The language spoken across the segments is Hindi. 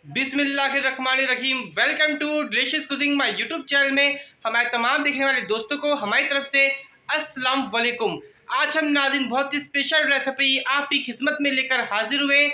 बिस्मिल्लाहिर्रहमानिर्रहीम। Welcome to delicious cooking my YouTube channel में हमारे तमाम देखने वाले दोस्तों को हमारी तरफ से अस्सलाम वालेकुम। आज हम नाज़रीन बहुत ही स्पेशल रेसिपी आपकी खिदमत में लेकर हाजिर हुए,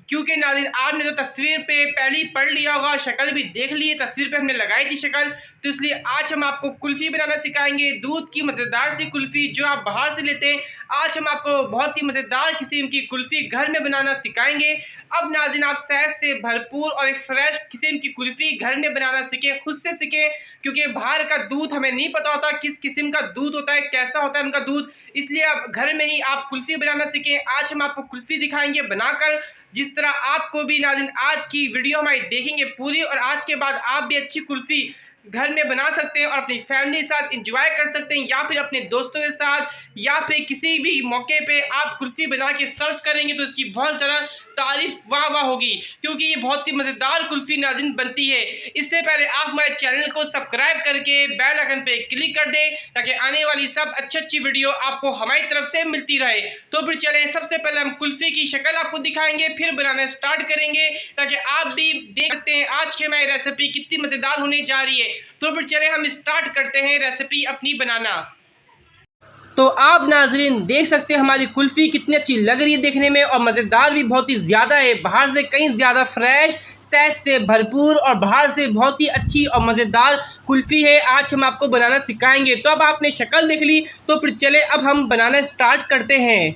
क्योंकि नाज़रीन आपने तो तस्वीर पे पहले ही पढ़ लिया होगा, शक्ल भी देख ली है, तस्वीर पे हमने लगाई थी शक्ल, तो इसलिए आज हम आपको कुल्फ़ी बनाना सिखाएंगे। दूध की मज़ेदार सी कुल्फ़ी जो आप बाहर से लेते हैं, आज हम आपको बहुत ही मज़ेदार किस्म की कुल्फ़ी घर में बनाना सिखाएंगे। अब नाज़रीन आप सेहत से भरपूर और एक फ्रेश किस्म की कुल्फ़ी घर में बनाना सीखें, खुद से सीखें, क्योंकि बाहर का दूध हमें नहीं पता होता किस किस्म का दूध होता है, कैसा होता है उनका दूध, इसलिए आप घर में ही आप कुल्फ़ी बनाना सीखें। आज हम आपको कुल्फ़ी दिखाएंगे बनाकर, जिस तरह आपको भी नाज़रीन आज की वीडियो हमारी देखेंगे पूरी, और आज के बाद आप भी अच्छी कुल्फ़ी घर में बना सकते हैं और अपनी फैमिली के साथ एंजॉय कर सकते हैं, या फिर अपने दोस्तों के साथ, या फिर किसी भी मौके पे आप कुल्फ़ी बना के सर्व करेंगे तो इसकी बहुत ज़्यादा तारीफ वाह वाह होगी, क्योंकि ये बहुत ही मज़ेदार कुल्फ़ी नाज़रीन बनती है। इससे पहले आप हमारे चैनल को सब्सक्राइब करके बेल आइकन पे क्लिक कर दें, ताकि आने वाली सब अच्छी वीडियो आपको हमारी तरफ से मिलती रहे। तो फिर चलें, सबसे पहले हम कुल्फ़ी की शक्ल आपको दिखाएंगे, फिर बनाना स्टार्ट करेंगे, ताकि आप भी देख सकते हैं आज की हमारी रेसिपी कितनी मज़ेदार होने जा रही है। तो फिर चलें हम स्टार्ट करते हैं रेसिपी अपनी बनाना। तो आप नाजरीन देख सकते हैं हमारी कुल्फ़ी कितनी अच्छी लग रही है देखने में, और मज़ेदार भी बहुत ही ज़्यादा है, बाहर से कहीं ज़्यादा फ्रेश, सेहत से भरपूर और बाहर से बहुत ही अच्छी और मज़ेदार कुल्फ़ी है। आज हम आपको बनाना सिखाएंगे। तो अब आपने शक्ल देख ली, तो फिर चले अब हम बनाना स्टार्ट करते हैं।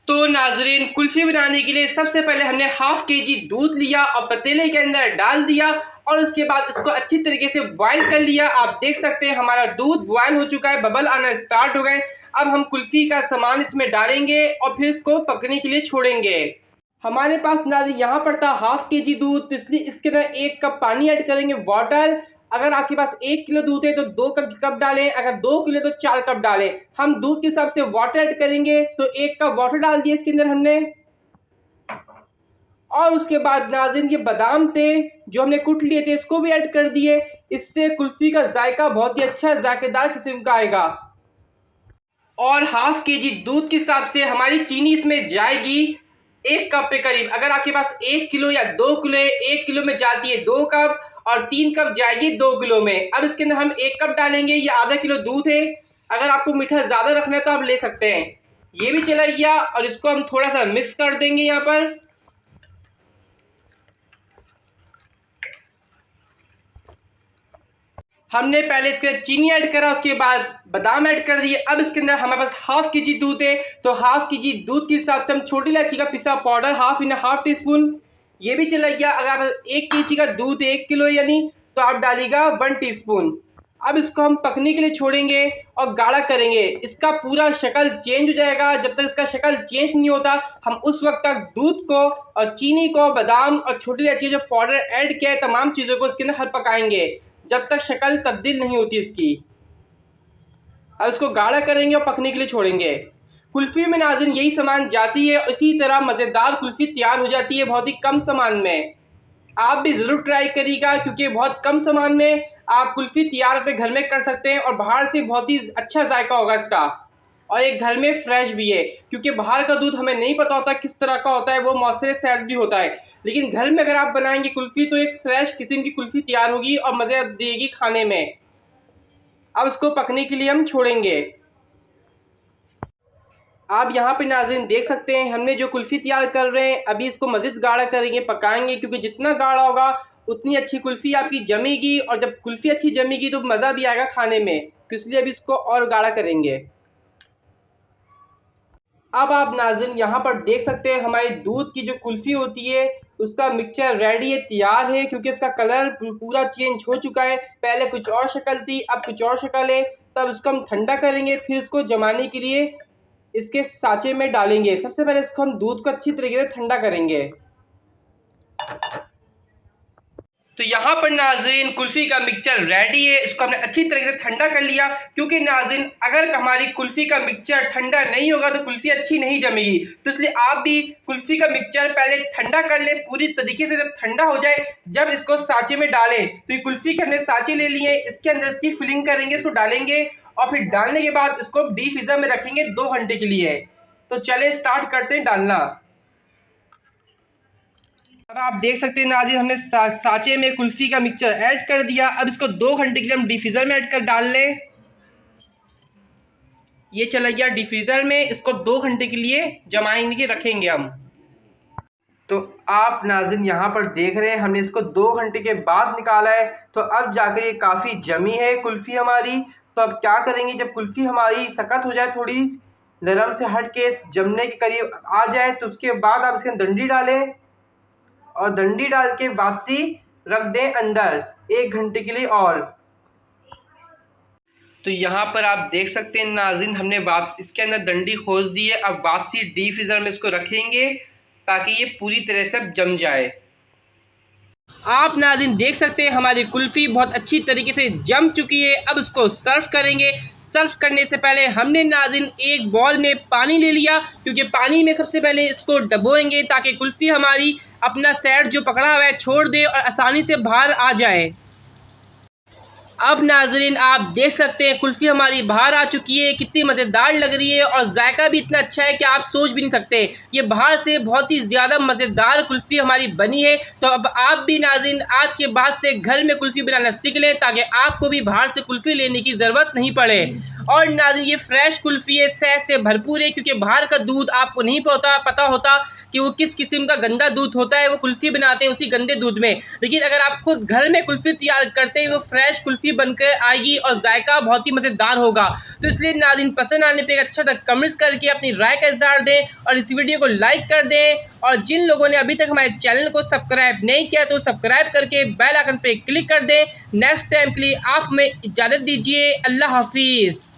तो नाजरीन कुल्फ़ी बनाने के लिए सबसे पहले हमने हाफ़ केजी दूध लिया और पतीले के अंदर डाल दिया, और उसके बाद इसको अच्छी तरीके से बॉयल कर लिया। आप देख सकते हैं हमारा दूध बॉयल हो चुका है, बबल आना स्टार्ट हो गए। अब हम कुल्फ़ी का सामान इसमें डालेंगे और फिर इसको पकने के लिए छोड़ेंगे। हमारे पास नाज़रीन यहाँ पर था हाफ़ केजी दूध, तो इसलिए इसके अंदर 1 कप पानी ऐड करेंगे, वाटर। अगर आपके पास 1 किलो दूध है तो 2 कप डालें, अगर 2 किलो तो 4 कप डालें। हम दूध के हिसाब से वाटर ऐड करेंगे, तो 1 कप वाटर डाल दिए इसके अंदर हमने। और उसके बाद नाज़रीन ये बादाम थे जो हमने कूट लिए थे, इसको भी ऐड कर दिए। इससे कुल्फ़ी का जायका बहुत ही अच्छा जायकेदार किस्म का आएगा। और हाफ़ केजी दूध के हिसाब से हमारी चीनी इसमें जाएगी 1 कप के करीब। अगर आपके पास 1 किलो या 2 किलो है, 1 किलो में जाती है 2 कप, और 3 कप जाएगी 2 किलो में। अब इसके अंदर हम 1 कप डालेंगे, ये आधा किलो दूध है। अगर आपको मीठा ज़्यादा रखना है तो आप ले सकते हैं। ये भी चला गया, और इसको हम थोड़ा सा मिक्स कर देंगे यहाँ पर। हमने पहले इसके अंदर चीनी ऐड करा, उसके बाद बादाम ऐड कर दिए। अब इसके अंदर हमारे पास हाफ़ केजी दूध है, तो हाफ़ केजी दूध के हिसाब से हम छोटी इलायची का पिसा पाउडर हाफ टी स्पून, ये भी चला गया। अगर आप 1 केजी का दूध है, 1 किलो यानी, तो आप डालिएगा 1 टीस्पून। अब इसको हम पकने के लिए छोड़ेंगे और गाढ़ा करेंगे। इसका पूरा शक्ल चेंज हो जाएगा। जब तक इसका शक्ल चेंज नहीं होता, हम उस वक्त तक दूध को और चीनी को, बादाम और छोटी इलायची जो पाउडर ऐड किया है, तमाम चीज़ों को इसके अंदर हर पकाएंगे जब तक शक्ल तब्दील नहीं होती इसकी। अब इसको गाढ़ा करेंगे और पकने के लिए छोड़ेंगे। कुल्फ़ी में नाज़रीन यही सामान जाती है, इसी तरह मज़ेदार कुल्फ़ी तैयार हो जाती है बहुत ही कम सामान में। आप भी ज़रूर ट्राई करिएगा, क्योंकि बहुत कम सामान में आप कुल्फ़ी तैयार अपने घर में कर सकते हैं, और बाहर से बहुत ही अच्छा जायका होगा इसका, और एक घर में फ्रेश भी है, क्योंकि बाहर का दूध हमें नहीं पता होता किस तरह का होता है, वो मौसर सेहत भी होता है। लेकिन घर में अगर आप बनाएंगे कुल्फ़ी, तो एक फ्रेश किस्म की कुल्फ़ी तैयार होगी और मज़े देगी खाने में। अब इसको पकने के लिए हम छोड़ेंगे। आप यहाँ पे नाज़रीन देख सकते हैं हमने जो कुल्फ़ी तैयार कर रहे हैं, अभी इसको मज़ीद गाढ़ा करेंगे, पकाएंगे, क्योंकि जितना गाढ़ा होगा उतनी अच्छी कुल्फ़ी आपकी जमेगी, और जब कुल्फ़ी अच्छी जमेगी तो मज़ा भी आएगा खाने में, तो इसलिए अभी इसको और गाढ़ा करेंगे। अब आप नाज़रीन यहाँ पर देख सकते हैं हमारी दूध की जो कुल्फ़ी होती है उसका मिक्सचर रेडी है, तैयार है, क्योंकि इसका कलर पूरा चेंज हो चुका है। पहले कुछ और शक्ल थी, अब कुछ और शक्ल है। तब इसको हम ठंडा करेंगे, फिर इसको जमाने के लिए इसके साँचे में डालेंगे। सबसे पहले इसको हम दूध को अच्छी तरीके से ठंडा करेंगे। तो यहाँ पर नाज़रीन कुल्फ़ी का मिक्सचर रेडी है, इसको हमने अच्छी तरीके से ठंडा कर लिया, क्योंकि नाज़रीन अगर हमारी कुल्फ़ी का मिक्सचर ठंडा नहीं होगा तो कुल्फ़ी अच्छी नहीं जमेगी। तो इसलिए आप भी कुल्फ़ी का मिक्सचर पहले ठंडा कर लें पूरी तरीके से। जब ठंडा हो जाए, जब इसको साँचे में डालें, तो ये कुल्फ़ी के हमने साँचे ले लिए, इसके अंदर इसकी फिलिंग करेंगे, इसको डालेंगे, और फिर डालने के बाद इसको डीप फ्रीज़र में रखेंगे 2 घंटे के लिए। तो चले स्टार्ट करते हैं डालना। अब आप देख सकते हैं नाज़रीन, हमने साँचे में कुल्फ़ी का मिक्सचर ऐड कर दिया। अब इसको 2 घंटे के लिए हम डिफ्यूज़र में ऐड कर डाल लें। ये चला गया डिफ्यूज़र में, इसको 2 घंटे के लिए जमाएंगे रखेंगे हम। तो आप नाज़रीन यहाँ पर देख रहे हैं, हमने इसको 2 घंटे के बाद निकाला है। तो अब जाकर ये काफ़ी जमी है कुल्फ़ी हमारी। तो अब क्या करेंगे, जब कुल्फ़ी हमारी सख्त हो जाए, थोड़ी नरम से हट के जमने के करीब आ जाए, तो उसके बाद आप इसके डंडी डालें और डंडी डाल के वापसी रख दें अंदर 1 घंटे के लिए और। तो यहाँ पर आप देख सकते हैं नाज़रीन, हमने इसके अंदर डंडी खोस दी है। अब वापसी डीप फ्रीज़र में इसको रखेंगे ताकि ये पूरी तरह से जम जाए। आप नाज़रीन देख सकते हैं हमारी कुल्फ़ी बहुत अच्छी तरीके से जम चुकी है। अब इसको सर्व करेंगे। सर्व करने से पहले हमने नाज़रीन एक बॉल में पानी ले लिया, क्योंकि पानी में सबसे पहले इसको डुबोएंगे ताकि कुल्फ़ी हमारी अपना सैड जो पकड़ा हुआ है छोड़ दे और आसानी से बाहर आ जाए। अब नाज़रीन आप देख सकते हैं कुल्फ़ी हमारी बाहर आ चुकी है, कितनी मज़ेदार लग रही है और जायका भी इतना अच्छा है कि आप सोच भी नहीं सकते। ये बाहर से बहुत ही ज़्यादा मज़ेदार कुल्फ़ी हमारी बनी है। तो अब आप भी नाज़रीन आज के बाद से घर में कुल्फ़ी बनाना सीख लें ताकि आपको भी बाहर से कुल्फ़ी लेने की ज़रूरत नहीं पड़े। और नाज़रीन ये फ्रेश कुल्फ़ी है, सेहत से भरपूर है, क्योंकि बाहर का दूध आपको नहीं पता होता कि वो किस किस्म का गंदा दूध होता है। वो कुल्फ़ी बनाते हैं उसी गंदे दूध में, लेकिन अगर आप खुद घर में कुल्फ़ी तैयार करते हैं वो फ्रेश कुल्फ़ी बनकर आएगी और जायका बहुत ही मज़ेदार होगा। तो इसलिए नाज़रीन पसंद आने पे अच्छा तक कमेंट्स करके अपनी राय का इज़हार दें और इस वीडियो को लाइक कर दें। और जिन लोगों ने अभी तक हमारे चैनल को सब्सक्राइब नहीं किया तो सब्सक्राइब करके बेल आइकन पे क्लिक कर दें। नेक्स्ट टाइम के लिए आप हमें इजाज़त दीजिए। अल्लाह हाफिज़।